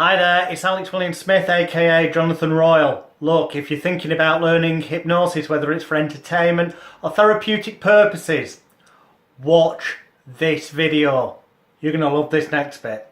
Hi there, it's Alex William Smith, aka Jonathan Royle. Look, if you're thinking about learning hypnosis, whether it's for entertainment or therapeutic purposes, watch this video. You're going to love this next bit.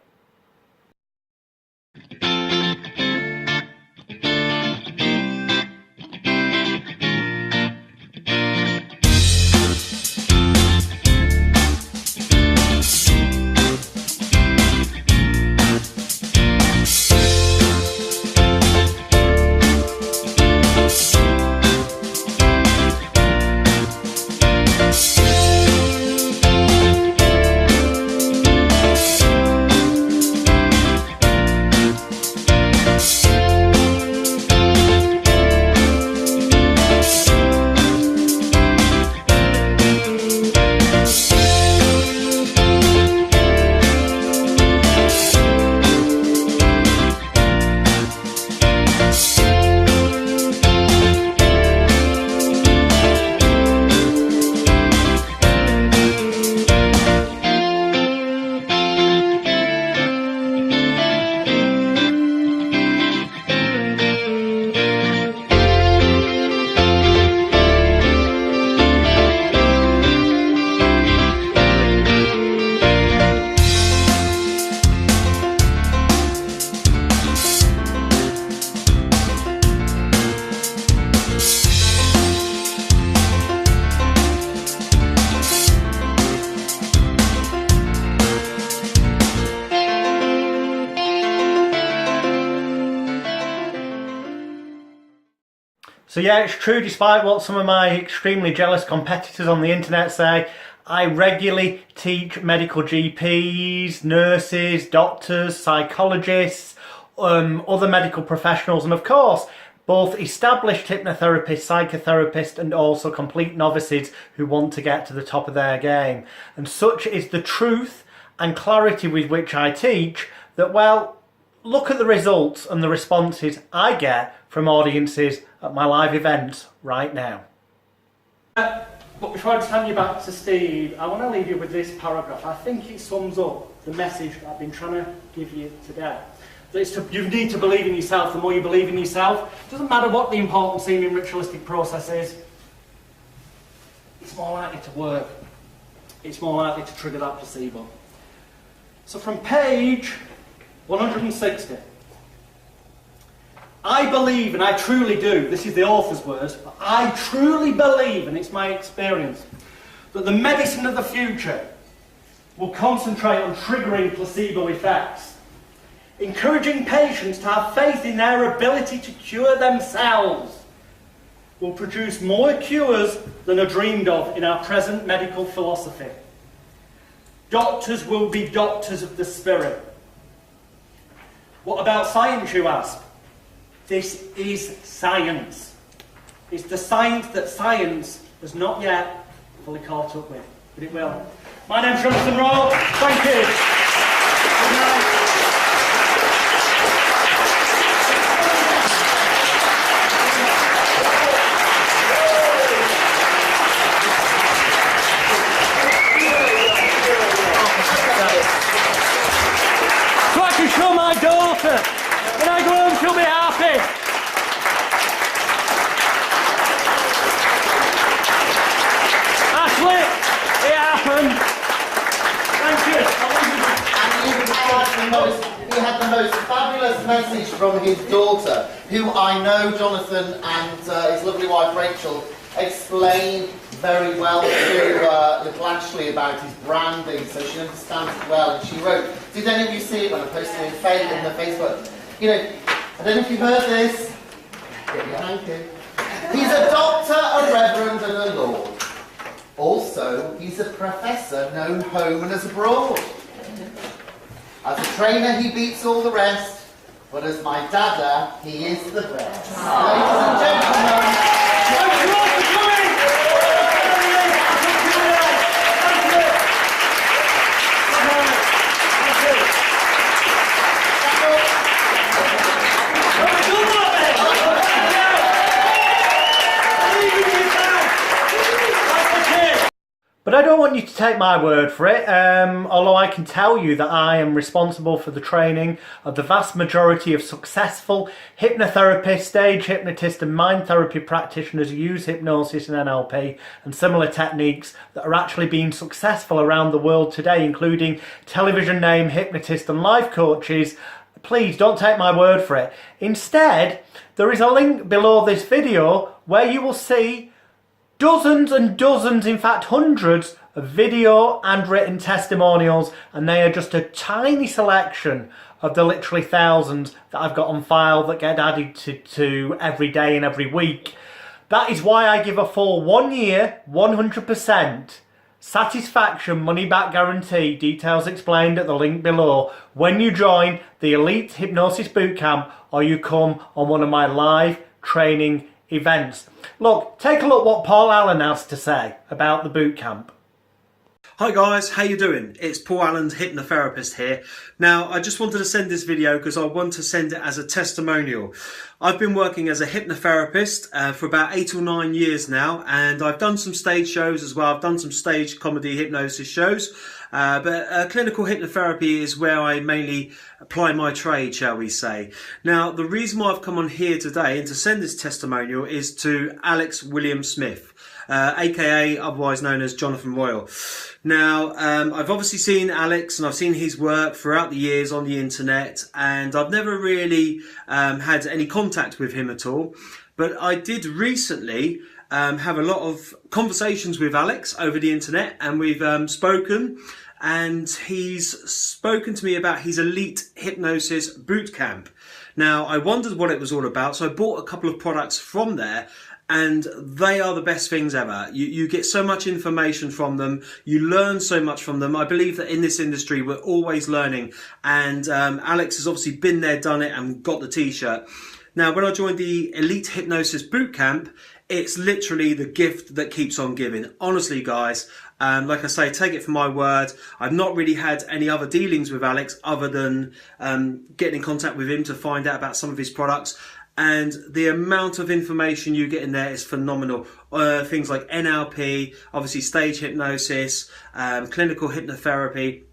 So yeah, it's true, despite what some of my extremely jealous competitors on the internet say, I regularly teach medical GPs, nurses, doctors, psychologists, other medical professionals, and of course, both established hypnotherapists, psychotherapists, and also complete novices who want to get to the top of their game. And such is the truth and clarity with which I teach that, well, look at the results and the responses I get from audiences at my live events right now. But before I hand you back to Steve, I want to leave you with this paragraph. I think it sums up the message that I've been trying to give you today. That you need to believe in yourself. The more you believe in yourself, it doesn't matter what the important seeming ritualistic process is, it's more likely to work. It's more likely to trigger that placebo. So from page 160, I believe, and I truly do, this is the author's words, but I truly believe, and it's my experience, that the medicine of the future will concentrate on triggering placebo effects, encouraging patients to have faith in their ability to cure themselves, will produce more cures than are dreamed of in our present medical philosophy. Doctors will be doctors of the spirit. What about science, you ask? This is science. It's the science that science has not yet fully caught up with, but it will. My name's Jonathan Royle. Thank you. Good night. So I can show my daughter. When I go home, she'll be happy. Ashley, it happened. Thank you. And he had the most fabulous message from his daughter, who I know Jonathan and his lovely wife Rachel explain very well to little Ashley about his branding, so she understands it well. And she wrote, did any of you see it when I posted it in the Facebook? You know, I don't know if you heard this. Thank you. He's a doctor, a reverend, and a lord. Also, he's a professor known home and as abroad. As a trainer, he beats all the rest, but as my dada, he is the best. Ladies and gentlemen, thank you all for coming! But I don't want you to take my word for it, although I can tell you that I am responsible for the training of the vast majority of successful hypnotherapists, stage hypnotists and mind therapy practitioners who use hypnosis and NLP and similar techniques that are actually being successful around the world today, including television name hypnotists and life coaches. Please don't take my word for it. Instead, there is a link below this video where you will see dozens and dozens, in fact hundreds, of video and written testimonials, and they are just a tiny selection of the literally thousands that I've got on file that get added to every day and every week. That is why I give a full 1 year, 100% satisfaction money back guarantee, details explained at the link below, when you join the Elite Hypnosis Bootcamp or you come on one of my live training events. Look, take a look what Paul Allen has to say about the bootcamp. Hi guys, how you doing? It's Paul Allen, hypnotherapist here. Now, I just wanted to send this video because I want to send it as a testimonial. I've been working as a hypnotherapist for about 8 or 9 years now, and I've done some stage shows as well. I've done some stage comedy hypnosis shows, but clinical hypnotherapy is where I mainly apply my trade, shall we say. Now, the reason why I've come on here today and to send this testimonial is to Alex William Smith, aka otherwise known as Jonathan Royle. Now, I've obviously seen Alex and I've seen his work throughout the years on the internet, and I've never really had any contact with him at all. But I did recently have a lot of conversations with Alex over the internet, and we've spoken, and he's spoken to me about his Elite Hypnosis Bootcamp. Now, I wondered what it was all about, so I bought a couple of products from there, and they are the best things ever. You get so much information from them. You learn so much from them. I believe that in this industry, we're always learning. And Alex has obviously been there, done it, and got the t-shirt. Now, when I joined the Elite Hypnosis Bootcamp, it's literally the gift that keeps on giving. Honestly, guys, like I say, take it for my word. I've not really had any other dealings with Alex other than getting in contact with him to find out about some of his products. And the amount of information you get in there is phenomenal. Things like NLP, obviously stage hypnosis, clinical hypnotherapy.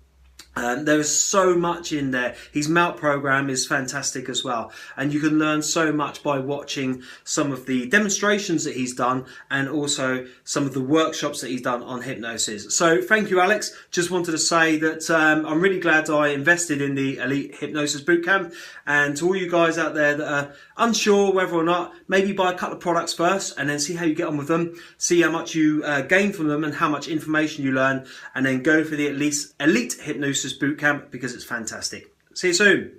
There is so much in there. His melt program is fantastic as well, and you can learn so much by watching some of the demonstrations that he's done and also some of the workshops that he's done on hypnosis. So thank you, Alex. Just wanted to say that I'm really glad I invested in the Elite Hypnosis Bootcamp, and to all you guys out there that are unsure whether or not, maybe buy a couple of products first and then see how you get on with them, see how much you gain from them and how much information you learn, and then go for the Elite Hypnosis Bootcamp because it's fantastic. See you soon.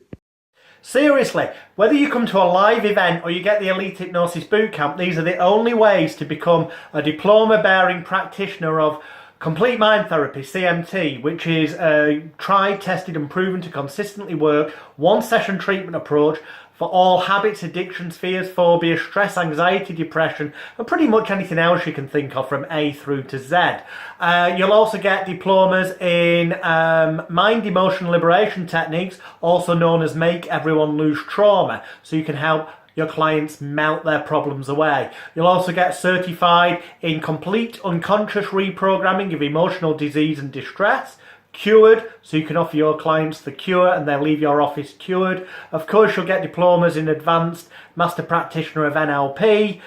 Seriously, whether you come to a live event or you get the Elite Hypnosis Bootcamp, these are the only ways to become a diploma-bearing practitioner of Complete Mind Therapy, CMT, which is a tried, tested and proven to consistently work one-session treatment approach for all habits, addictions, fears, phobias, stress, anxiety, depression, and pretty much anything else you can think of from A through to Z. You'll also get diplomas in mind emotion liberation techniques, also known as Make Everyone Lose Trauma, so you can help your clients melt their problems away. You'll also get certified in complete unconscious reprogramming of emotional disease and distress, cured, so you can offer your clients the cure and they'll leave your office cured. Of course, you'll get diplomas in advanced master practitioner of NLP,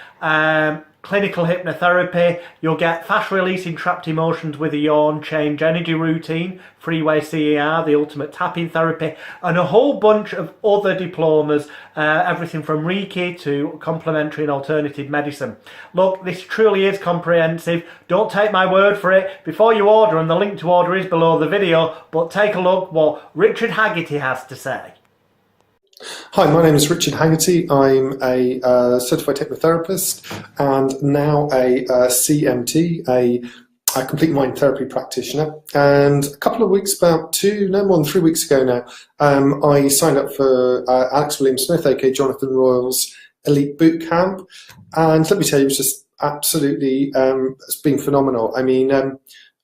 clinical hypnotherapy. You'll get fast releasing trapped emotions with a yawn, change energy routine, freeway CER, the ultimate tapping therapy, and a whole bunch of other diplomas, everything from Reiki to complementary and alternative medicine. Look, this truly is comprehensive. Don't take my word for it. Before you order, and the link to order is below the video, but take a look what Richard Haggerty has to say. Hi, my name is Richard Haggerty. I'm a certified hypnotherapist and now a CMT, a complete mind therapy practitioner. And a couple of weeks, no more than 3 weeks ago now, I signed up for Alex William Smith, aka Jonathan Royle's Elite Bootcamp. And let me tell you, it's just absolutely, it's been phenomenal. I mean,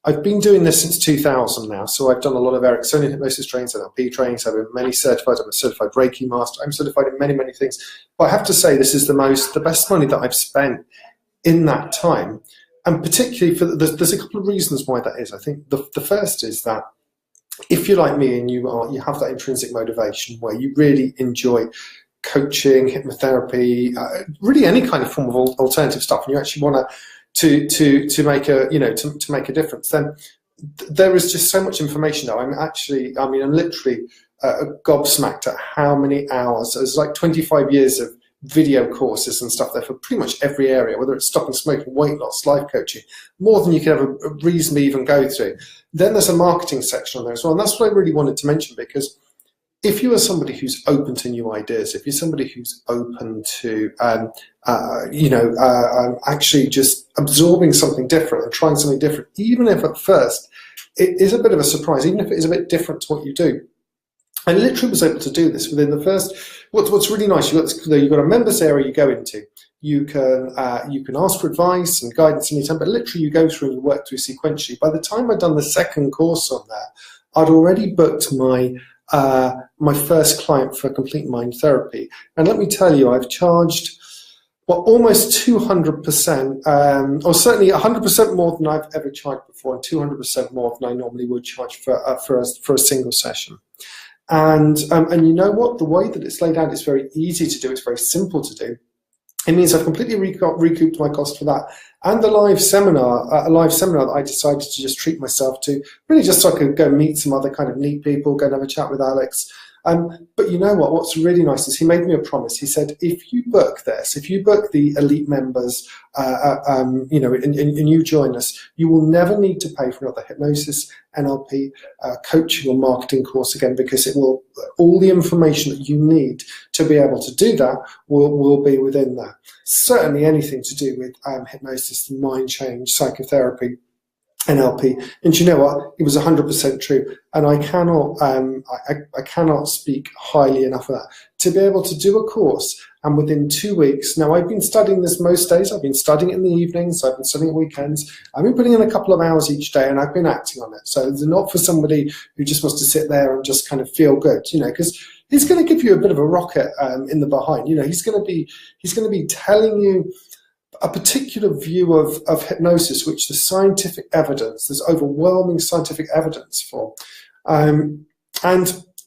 I've been doing this since 2000 now, so I've done a lot of Ericksonian hypnosis trainings, NLP trainings, I've been many certified, I'm a certified Reiki master, I'm certified in many, many things. But I have to say this is the best money that I've spent in that time, and particularly there's a couple of reasons why that is. I think the first is that if you're like me and you have that intrinsic motivation where you really enjoy coaching, hypnotherapy, really any kind of form of alternative stuff, and you actually want to make a to make a difference, then there is just so much information now. I'm literally gobsmacked at how many hours. There's like 25 years of video courses and stuff there for pretty much every area, whether it's stopping smoking, weight loss, life coaching, more than you could ever reasonably even go through. Then there's a marketing section on there as well, and that's what I really wanted to mention, because if you are somebody who's open to new ideas, if you're somebody who's open to actually just absorbing something different and trying something different, even if at first it is a bit of a surprise, even if it is a bit different to what you do. I literally was able to do this within the first. What's really nice, you've got a members area you go into. You can ask for advice and guidance anytime, but literally you go through and you work through sequentially. By the time I'd done the second course on that, I'd already booked my first client for complete mind therapy, and let me tell you, I've charged almost 200%, or certainly 100% more than I've ever charged before, and 200% more than I normally would charge for a single session. And you know what? The way that it's laid out is very easy to do. It's very simple to do. It means I've completely recouped my cost for that, and the live seminar, that I decided to just treat myself to, really just so I could go meet some other kind of neat people, go and have a chat with Alex. But you know what? What's really nice is he made me a promise. He said, if you book this, if you book the elite members, and you join us, you will never need to pay for another hypnosis, NLP, coaching or marketing course again, because it will, all the information that you need to be able to do that will be within that. Certainly anything to do with hypnosis, mind change, psychotherapy, NLP, and you know what? It was 100% true, and I cannot speak highly enough of that. To be able to do a course, and within 2 weeks, now I've been studying this most days. I've been studying it in the evenings. I've been studying it weekends. I've been putting in a couple of hours each day, and I've been acting on it. So it's not for somebody who just wants to sit there and just kind of feel good, because he's going to give you a bit of a rocket in the behind. He's going to be telling you a particular view of hypnosis, which the scientific evidence, there's overwhelming scientific evidence for. And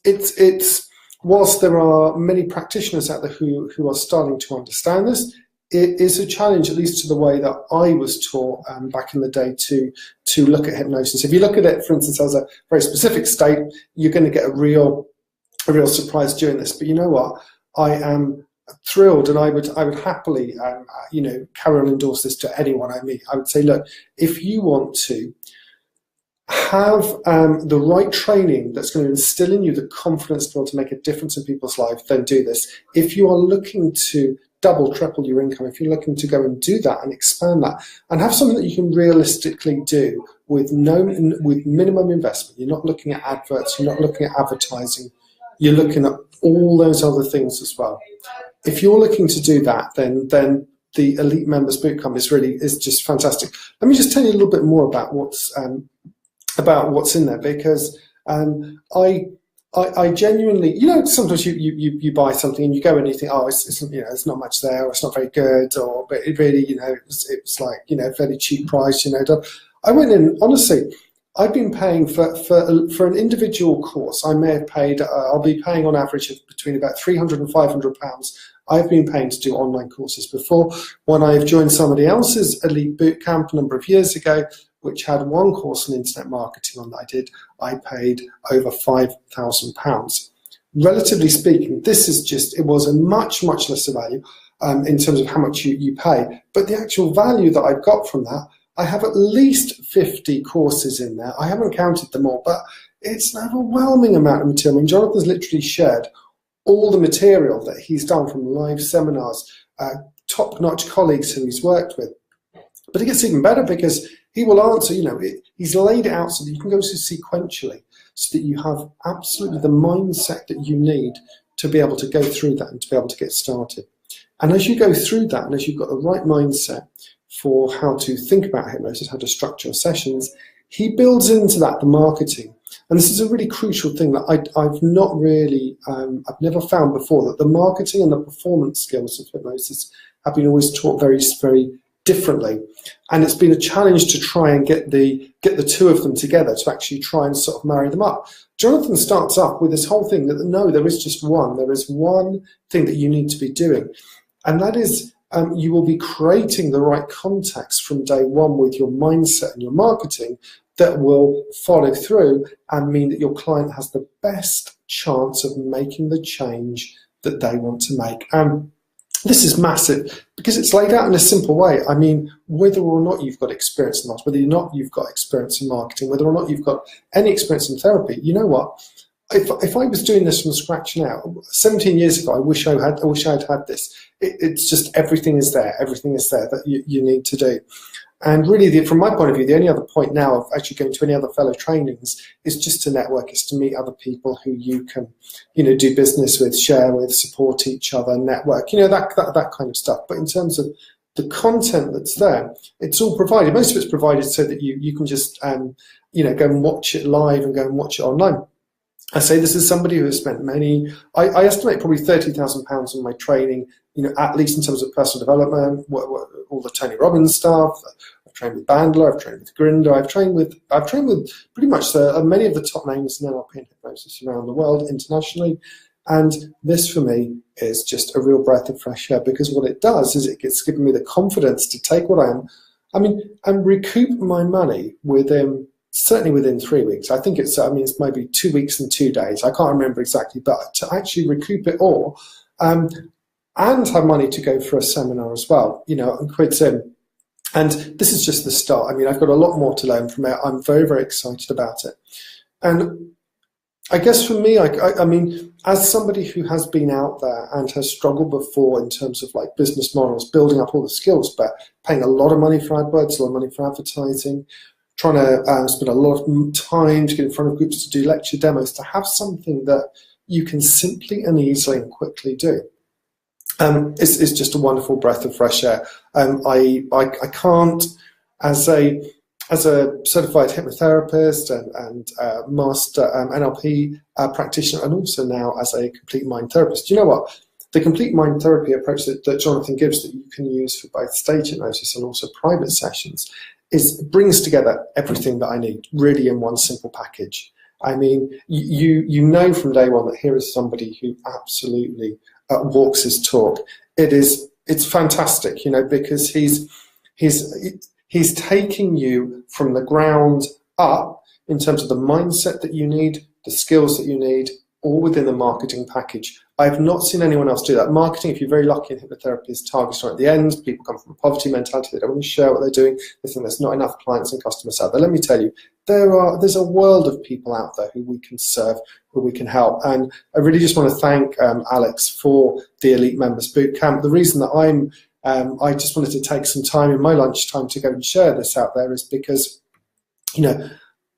it's whilst there are many practitioners out there who are starting to understand this, it is a challenge, at least to the way that I was taught back in the day to look at hypnosis. If you look at it, for instance, as a very specific state, you're going to get a real surprise during this. But you know what? I am thrilled, and I would happily carry on endorse this to anyone I meet. I would say, look, if you want to have the right training that's going to instill in you the confidence to be able to make a difference in people's lives, then do this. If you are looking to double, triple your income, if you're looking to go and do that and expand that and have something that you can realistically do with minimum investment, you're not looking at adverts, you're not looking at advertising, you're looking at all those other things as well. If you're looking to do that, then the Elite Members Bootcamp is just fantastic. Let me just tell you a little bit more about what's in there, because I genuinely, sometimes you buy something and you go and you think, oh, it's not much there, or it's not very good, but it really, it was like, fairly cheap price, I went in, honestly, I've been paying for an individual course. I may have paid, I'll be paying on average of between about £300 and £500. I've been paying to do online courses before. When I've joined somebody else's Elite Bootcamp a number of years ago, which had one course on internet marketing on that I paid over £5,000. Relatively speaking, it was a much, much lesser value in terms of how much you pay. But the actual value that I've got from that, I have at least 50 courses in there. I haven't counted them all, but it's an overwhelming amount of material. I mean, Jonathan's literally shared all the material that he's done from live seminars, top-notch colleagues who he's worked with. But it gets even better, because he will answer, he's laid it out so that you can go sequentially, so that you have absolutely the mindset that you need to be able to go through that and to be able to get started. And as you go through that, and as you've got the right mindset for how to think about hypnosis, how to structure sessions, he builds into that the marketing. And this is a really crucial thing that I've not really, I've never found before, that the marketing and the performance skills of hypnosis have been always taught very, very differently. And it's been a challenge to try and get the two of them together to actually try and sort of marry them up. Jonathan starts up with this whole thing that no, there is just one. There is one thing that you need to be doing. And that is you will be creating the right contacts from day one with your mindset and your marketing that will follow through and mean that your client has the best chance of making the change that they want to make. And this is massive because it's laid out in a simple way. I mean, whether or not you've got experience in marketing, whether or not you've got experience in marketing, whether or not you've got any experience in therapy, you know what? If I was doing this from scratch now, 17 years ago, I wish I'd had this. It's just everything is there that you need to do. And really, from my point of view, the only other point now of actually going to any other fellow trainings is just to network, is to meet other people who you can, do business with, share with, support each other, network, that kind of stuff. But in terms of the content that's there, it's all provided. Most of it's provided so that you can just, go and watch it live and go and watch it online. I say this is somebody who has spent I estimate probably £30,000 on my training, at least in terms of personal development, all the Tony Robbins stuff. I've trained with Bandler, I've trained with Grinder, I've trained with pretty much many of the top names in NLP and hypnosis around the world internationally. And this for me is just a real breath of fresh air, because what it does is it's given me the confidence to take what I am, and recoup my money certainly within 3 weeks. I think it's maybe 2 weeks and 2 days. I can't remember exactly, but to actually recoup it all and have money to go for a seminar as well, and quids in. And this is just the start. I've got a lot more to learn from it. I'm very, very excited about it. And I guess for me, as somebody who has been out there and has struggled before in terms of like business models, building up all the skills, but paying a lot of money for AdWords, a lot of money for advertising, trying to spend a lot of time to get in front of groups to do lecture demos, to have something that you can simply and easily and quickly do. It's just a wonderful breath of fresh air. I can't, as a certified hypnotherapist and master NLP practitioner, and also now as a complete mind therapist. You know what? The complete mind therapy approach that Jonathan gives, that you can use for both stage hypnosis and also private sessions, brings together everything that I need, really, in one simple package. You know from day one that here is somebody who absolutely walks his talk. It's fantastic, because he's taking you from the ground up in terms of the mindset that you need, the skills that you need, all within the marketing package. I have not seen anyone else do that. Marketing, if you're very lucky in hypnotherapy, is targeted at the end. People come from a poverty mentality. They don't want to share what they're doing. They think there's not enough clients and customers out there. Let me tell you, there's a world of people out there who we can serve, who we can help. And I really just want to thank Alex for the Elite Members Bootcamp. The reason that I just wanted to take some time in my lunchtime to go and share this out there is because,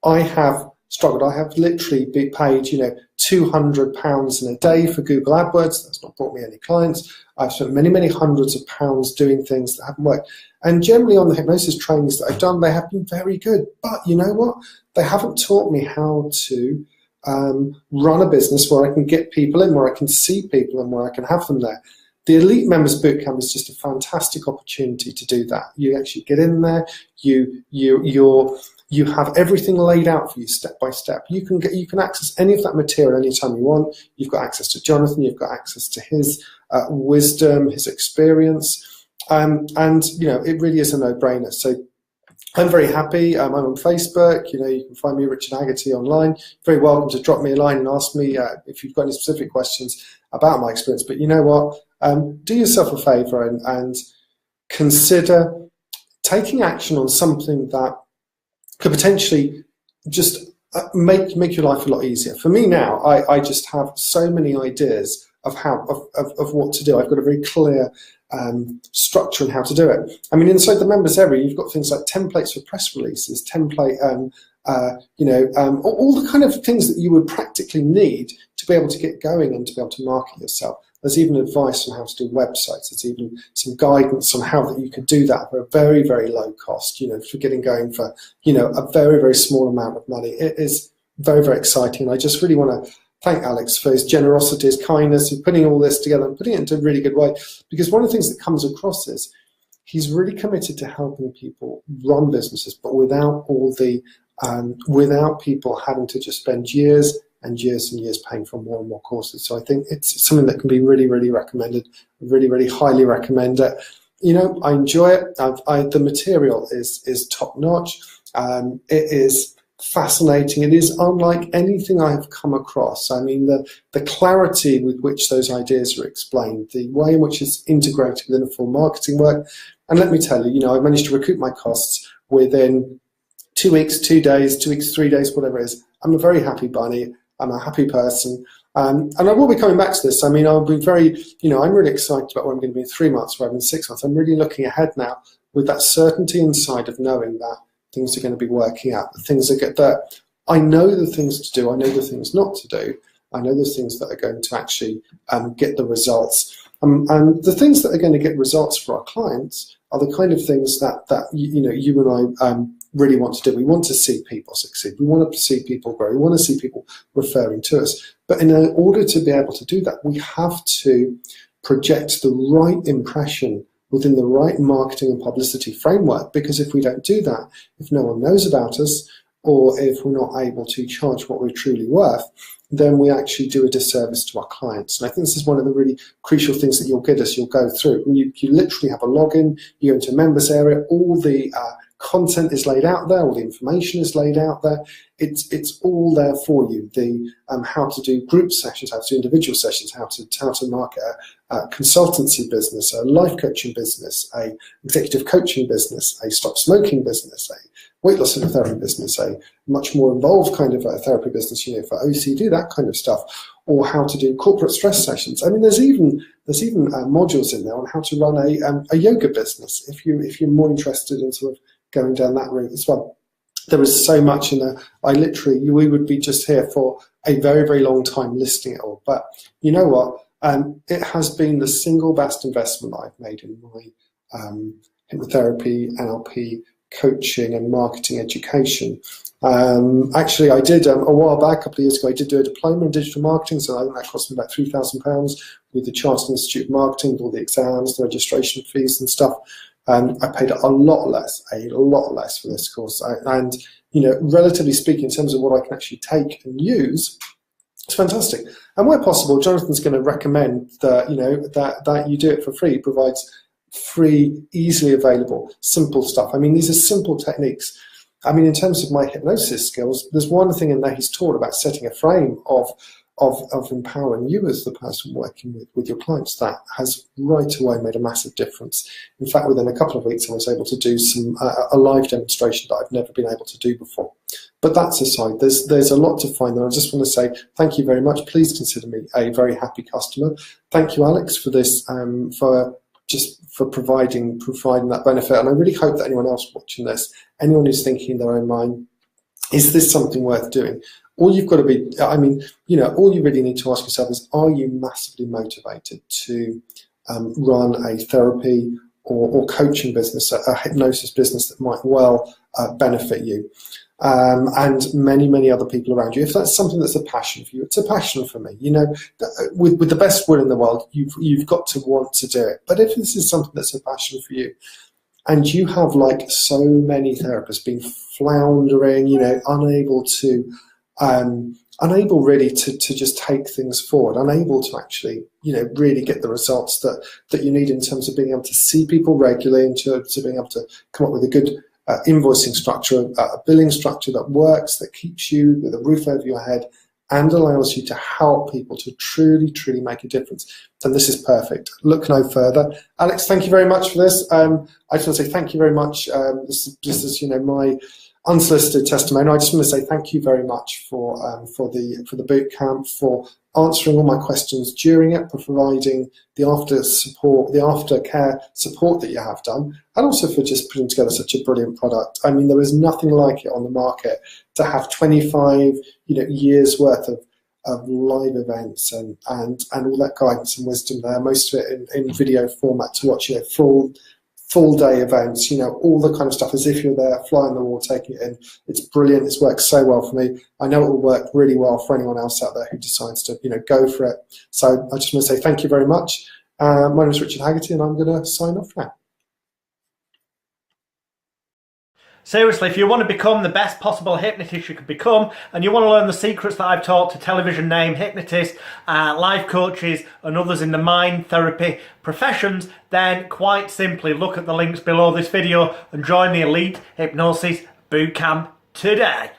I have struggled. I have literally been paid, £200 in a day for Google AdWords. That's not brought me any clients. I've spent many, many hundreds of pounds doing things that haven't worked. And generally on the hypnosis trainings that I've done, they have been very good. But you know what? They haven't taught me how to run a business where I can get people in, where I can see people and where I can have them there. The Elite Members Bootcamp is just a fantastic opportunity to do that. You actually get in there, you have everything laid out for you step by step. You can access any of that material anytime you want. You've got access to Jonathan, you've got access to his wisdom, his experience, and it really is a no-brainer. So I'm very happy. I'm on Facebook. You can find me, Richard Haggerty, online. Very welcome to drop me a line and ask me if you've got any specific questions about my experience. But you know what? Do yourself a favour and consider taking action on something that could potentially just make your life a lot easier. For me now, I just have so many ideas of what to do. I've got a very clear structure on how to do it. Inside the members area, you've got things like templates for press releases, all the kind of things that you would practically need to be able to get going and to be able to market yourself. There's even advice on how to do websites. There's even some guidance on how that you can do that for a very, very low cost, for getting going for, a very, very small amount of money. It is very, very exciting. And I just really want to thank Alex for his generosity, his kindness, and putting all this together and putting it into a really good way. Because one of the things that comes across is he's really committed to helping people run businesses, but without all the without people having to just spend years and years and years paying for more and more courses. So I think it's something that can be really, really recommended. Really, really highly recommend it. You know, I enjoy it. The material is top notch. It is fascinating. It is unlike anything I've come across. I mean, the clarity with which those ideas are explained, the way in which it's integrated within a full marketing work. And let me tell you, you know, I managed to recoup my costs within 2 weeks, 2 days, 2 weeks, 3 days, whatever it is. I'm a very happy bunny. I'm a happy person. And I will be coming back to this. I mean, I'll be very, you know, I'm really excited about where I'm going to be in 3 months rather than 6 months. I'm really looking ahead now with that certainty inside of knowing that things are going to be working out. The things that I know the things to do. I know the things not to do. I know the things that are going to actually get the results. And the things that are going to get results for our clients are the kind of things that you know, you and I really want to do. We want to see people succeed. We want to see people grow. We want to see people referring to us. But in order to be able to do that, we have to project the right impression within the right marketing and publicity framework. Because if we don't do that, if no one knows about us, or if we're not able to charge what we're truly worth, then we actually do a disservice to our clients. And I think this is one of the really crucial things that you'll get as you'll go through. You literally have a login, you go into a members area, all the content is laid out there, all the information is laid out there. It's all there for you. The how to do group sessions, how to do individual sessions, how to market a consultancy business, a life coaching business, a executive coaching business, a stop smoking business, a weight loss therapy business, a much more involved kind of a therapy business, you know, for OCD, that kind of stuff, or how to do corporate stress sessions. I mean, there's even modules in there on how to run a yoga business if you're more interested in sort of going down that route as well. There is so much in there. We would be just here for a very, very long time listing it all. But you know what? It has been the single best investment I've made in my hypnotherapy, NLP, coaching and marketing education. Actually, I did a while back, a couple of years ago, I did do a diploma in digital marketing, so I think that cost me about £3,000 with the Chartered Institute of Marketing, all the exams, the registration fees and stuff. I paid a lot less for this course. And, you know, relatively speaking, in terms of what I can actually take and use, it's fantastic. And where possible, Jonathan's going to recommend that, you know, that you do it for free. He provides free, easily available, simple stuff. I mean, these are simple techniques. I mean, in terms of my hypnosis skills, there's one thing in there he's taught about setting a frame of empowering you as the person working with your clients. That has right away made a massive difference. In fact, within a couple of weeks, I was able to do a live demonstration that I've never been able to do before. But that's aside, there's a lot to find there. I just want to say thank you very much. Please consider me a very happy customer. Thank you, Alex, for this, for providing that benefit. And I really hope that anyone else watching this, anyone who's thinking in their own mind, is this something worth doing? All you've got to be, I mean, you know, all you really need to ask yourself is, are you massively motivated to run a therapy or coaching business, a hypnosis business that might well benefit you and many, many other people around you? If that's something that's a passion for you, it's a passion for me. You know, with the best will in the world, you've got to want to do it. But if this is something that's a passion for you, and you have, like so many therapists, been floundering, you know, unable really to just take things forward, unable to actually, you know, really get the results that you need in terms of being able to see people regularly, in terms of being able to come up with a good invoicing structure, a billing structure that works, that keeps you with a roof over your head and allows you to help people to truly, truly make a difference, then this is perfect. Look no further. Alex, thank you very much for this. I just want to say thank you very much. This is, you know, my unsolicited testimony. I just want to say thank you very much for the boot camp, for answering all my questions during it, for providing the aftercare support that you have done, and also for just putting together such a brilliant product. I mean, there is nothing like it on the market to have 25 years worth of live events and all that guidance and wisdom there, most of it in video format to watch, full day events, all the kind of stuff as if you're there, fly on the wall, taking it in. It's brilliant. It's worked so well for me. I know it will work really well for anyone else out there who decides to, go for it. So I just want to say thank you very much. My name is Richard Haggerty, and I'm going to sign off now. Seriously, if you want to become the best possible hypnotist you could become, and you want to learn the secrets that I've taught to television name hypnotists, life coaches and others in the mind therapy professions, then quite simply look at the links below this video and join the Elite Hypnosis Bootcamp today.